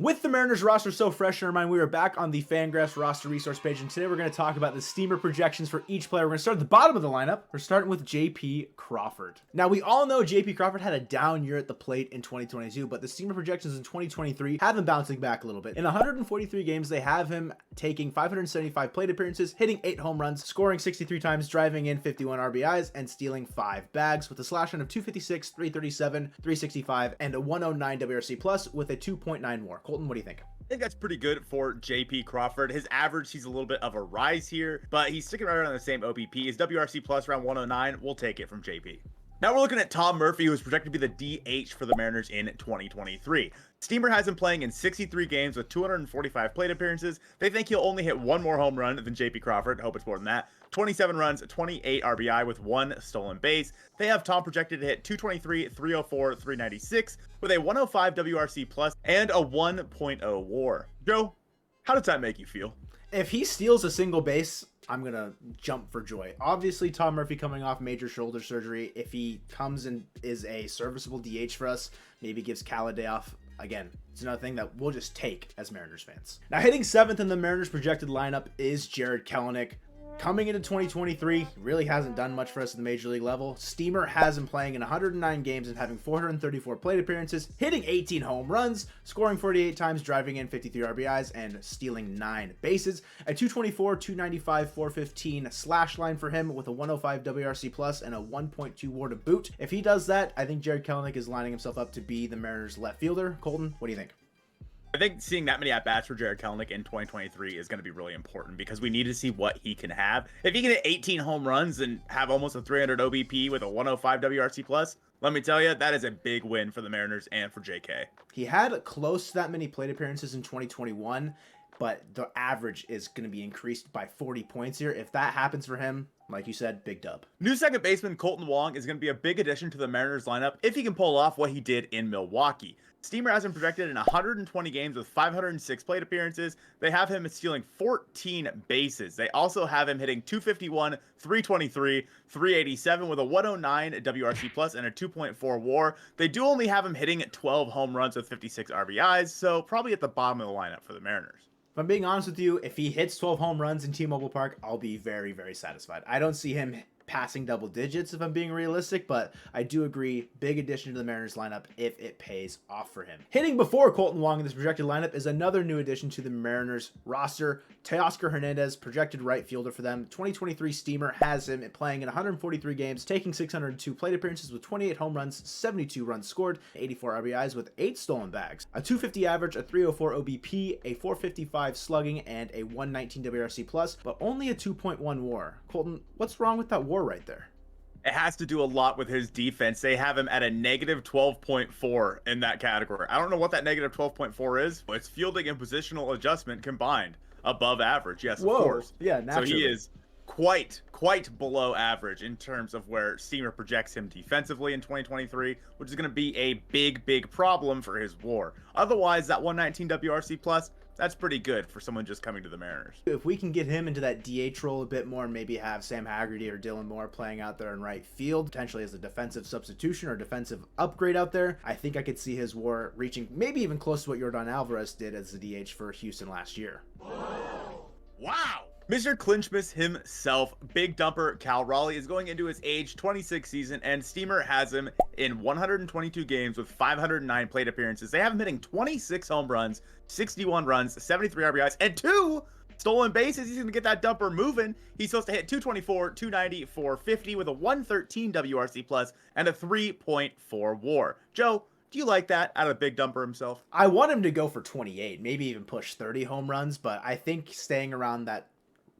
With the Mariners roster so fresh in our mind, we are back on the FanGraphs roster resource page, and today we're going to talk about the steamer projections for each player. We're going to start at the bottom of the lineup. We're starting with J.P. Crawford. Now, we all know J.P. Crawford had a down year at the plate in 2022, but the steamer projections in 2023 have him bouncing back a little bit. In 143 games, they have him taking 575 plate appearances, hitting 8 home runs, scoring 63 times, driving in 51 RBIs, and stealing 5 bags with a slash line of 256, 337, 365, and a 109 WRC plus with a 2.9 WAR. Colton, what do you think? I think that's pretty good for J.P. Crawford. His average, he's a little bit of a rise here, but he's sticking right around the same OBP. His WRC plus around 109. We'll take it from J.P. Now we're looking at Tom Murphy, who is projected to be the DH for the Mariners in 2023. Steamer has him playing in 63 games with 245 plate appearances. They think he'll only hit 1 more home run than J.P. Crawford. Hope it's more than that. 27 runs, 28 RBI with 1 stolen base. They have Tom projected to hit 223, 304, 396 with a 105 WRC plus and a 1.0 WAR. Joe, how does that make you feel? If he steals a single base, I'm going to jump for joy. Obviously, Tom Murphy coming off major shoulder surgery. If he comes and is a serviceable DH for us, maybe gives Cal a day off, again, it's another thing that we'll just take as Mariners fans. Now, hitting 7th in the Mariners projected lineup is Jarred Kelenic. Coming into 2023, he really hasn't done much for us at the major league level. Steamer has him playing in 109 games and having 434 plate appearances, hitting 18 home runs, scoring 48 times, driving in 53 RBIs, and stealing 9 bases. A 224, 295, 415 slash line for him with a 105 WRC plus and a 1.2 WAR to boot. If he does that, I think Jarred Kelenic is lining himself up to be the Mariners left fielder. Colton, what do you think? I think seeing that many at-bats for Jarred Kelenic in 2023 is going to be really important because we need to see what he can have. If he can hit 18 home runs and have almost a 300 OBP with a 105 WRC plus, let me tell you, that is a big win for the Mariners and for JK. He had close to that many plate appearances in 2021, but the average is going to be increased by 40 points here. If that happens for him, like you said, big dub. New second baseman Colton Wong is going to be a big addition to the Mariners lineup if he can pull off what he did in Milwaukee. Steamer has him projected in 120 games with 506 plate appearances. They have him stealing 14 bases. They also have him hitting 251, 323, 387 with a 109 WRC plus and a 2.4 WAR. They do only have him hitting 12 home runs with 56 RBIs, so probably at the bottom of the lineup for the Mariners. If I'm being honest with you, if he hits 12 home runs in T-Mobile Park, I'll be very, very satisfied. I don't see him passing double digits if I'm being realistic, but I do agree, big addition to the Mariners lineup if it pays off for him. Hitting before Colton Wong in this projected lineup is another new addition to the Mariners roster, Teoscar Hernandez, projected right fielder for them. 2023 Steamer has him playing in 143 games, taking 602 plate appearances with 28 home runs, 72 runs scored, 84 RBIs with 8 stolen bags, a 250 average, a 304 OBP, a 455 slugging, and a 119 WRC plus, but only a 2.1 WAR. Colton, what's wrong with that WAR right there? It has to do a lot with his defense. They have him at a negative 12.4 in that category. I don't know what that negative 12.4 is, but it's fielding and positional adjustment combined above average. Yes, of course. Yeah, naturally. So he is quite below average in terms of where Steamer projects him defensively in 2023, which is going to be a big problem for his WAR. Otherwise, that 119 WRC plus, that's pretty good for someone just coming to the Mariners. If we can get him into that DH role a bit more, maybe have Sam Haggerty or Dylan Moore playing out there in right field, potentially as a defensive substitution or defensive upgrade out there, I think I could see his WAR reaching maybe even close to what Yordan Alvarez did as the DH for Houston last year. Wow! Mr. Clinchmas himself, Big Dumper Cal Raleigh, is going into his age 26 season, and Steamer has him in 122 games with 509 plate appearances. They have him hitting 26 home runs, 61 runs, 73 RBIs, and 2 stolen bases. He's going to get that dumper moving. He's supposed to hit 224, 290, 450 with a 113 WRC plus and a 3.4 WAR. Joe, do you like that out of Big Dumper himself? I want him to go for 28, maybe even push 30 home runs, but I think staying around that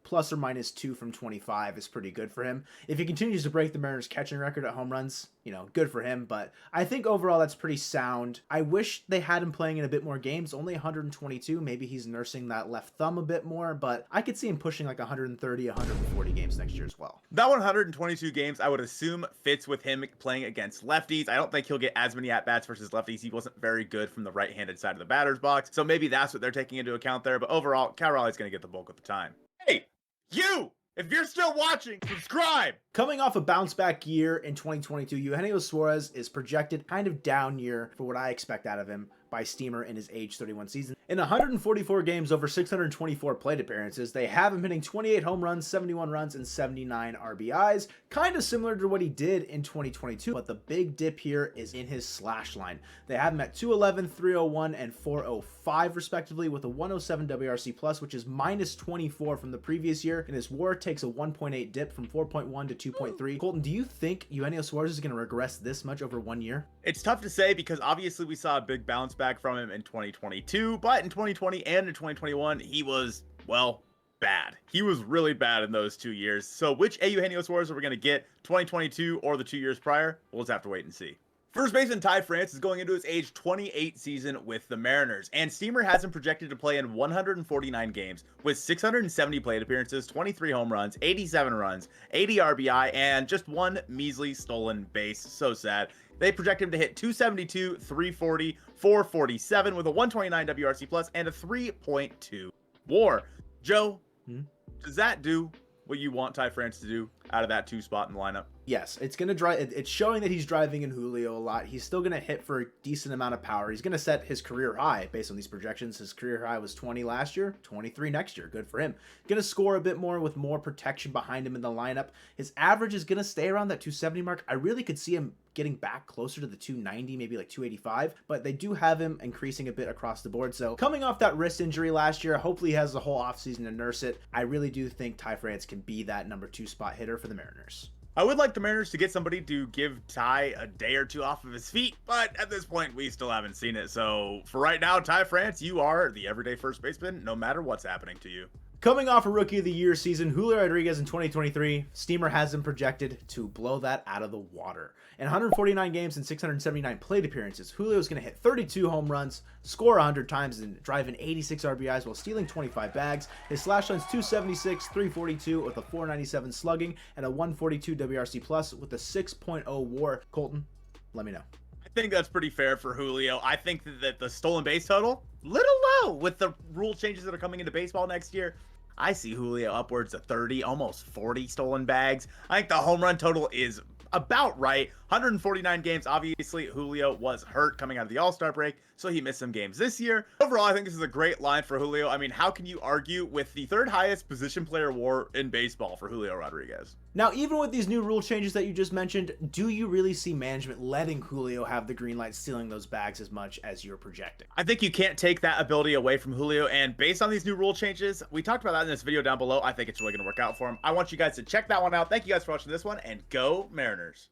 plus or minus 2 from 25 is pretty good for him. If he continues to break the Mariners catching record at home runs, you know, good for him, but I think overall that's pretty sound. I wish they had him playing in a bit more games, only 122. Maybe he's nursing that left thumb a bit more, but I could see him pushing like 130, 140 games next year as well. That 122 games, I would assume, fits with him playing against lefties. I don't think he'll get as many at-bats versus lefties. He wasn't very good from the right-handed side of the batter's box, so maybe that's what they're taking into account there, but overall, Cal Raleigh's going to get the bulk of the time. Hey, you! If you're still watching, subscribe! Coming off a bounce back year in 2022, Eugenio Suarez is projected kind of down year for what I expect out of him. by Steamer in his age 31 season. In 144 games over 624 plate appearances, they have him hitting 28 home runs, 71 runs, and 79 RBIs, kind of similar to what he did in 2022, but the big dip here is in his slash line. They have him at 211, 301, and 405 respectively, with a 107 WRC plus, which is minus 24 from the previous year, and his WAR takes a 1.8 dip from 4.1 to 2.3. Colton, do you think Eugenio Suarez is going to regress this much over 1 year? It's tough to say because obviously we saw a big bounce back from him in 2022, but in 2020 and in 2021, he was, well, bad. He was really bad in those 2 years. So which Eugenio Suarez are we going to get, 2022 or the 2 years prior? We'll just have to wait and see. First baseman Ty France is going into his age 28 season with the Mariners, and Steamer has him projected to play in 149 games with 670 plate appearances, 23 home runs, 87 runs, 80 RBI, and just one measly stolen base. So sad. They project him to hit 272, 340, 447 with a 129 WRC plus and a 3.2 WAR. Joe, does that do what you want Ty France to do out of that 2 spot in the lineup? Yes, it's going to drive. It's showing that he's driving in Julio a lot. He's still going to hit for a decent amount of power. He's going to set his career high based on these projections. His career high was 20 last year, 23 next year. Good for him. Going to score a bit more with more protection behind him in the lineup. His average is going to stay around that 270 mark. I really could see him getting back closer to the 290, maybe like 285, but they do have him increasing a bit across the board. So coming off that wrist injury last year, hopefully he has the whole offseason to nurse it. I really do think Ty France can be that number 2 spot hitter for the Mariners. I would like the Mariners to get somebody to give Ty a day or two off of his feet, but at this point, we still haven't seen it. So for right now, Ty France, you are the everyday first baseman, no matter what's happening to you. Coming off a Rookie of the Year season, Julio Rodriguez in 2023, Steamer has him projected to blow that out of the water. In 149 games and 679 plate appearances, Julio is going to hit 32 home runs, score 100 times, and drive in 86 RBIs while stealing 25 bags. His slash line's 276, 342 with a 497 slugging and a 142 WRC plus with a 6.0 WAR. Colton, let me know. I think that's pretty fair for Julio. I think that the stolen base total, little low with the rule changes that are coming into baseball next year. I see Julio upwards of 30, almost 40 stolen bags. I think the home run total is about right. 149 games. Obviously, Julio was hurt coming out of the All-Star break, so he missed some games this year. Overall, I think this is a great line for Julio. I mean, how can you argue with the 3rd highest position player WAR in baseball for Julio Rodriguez? Now, even with these new rule changes that you just mentioned, do you really see management letting Julio have the green light stealing those bags as much as you're projecting? I think you can't take that ability away from Julio, and based on these new rule changes, we talked about that in this video down below. I think it's really going to work out for him. I want you guys to check that one out. Thank you guys for watching this one, and go Mariners.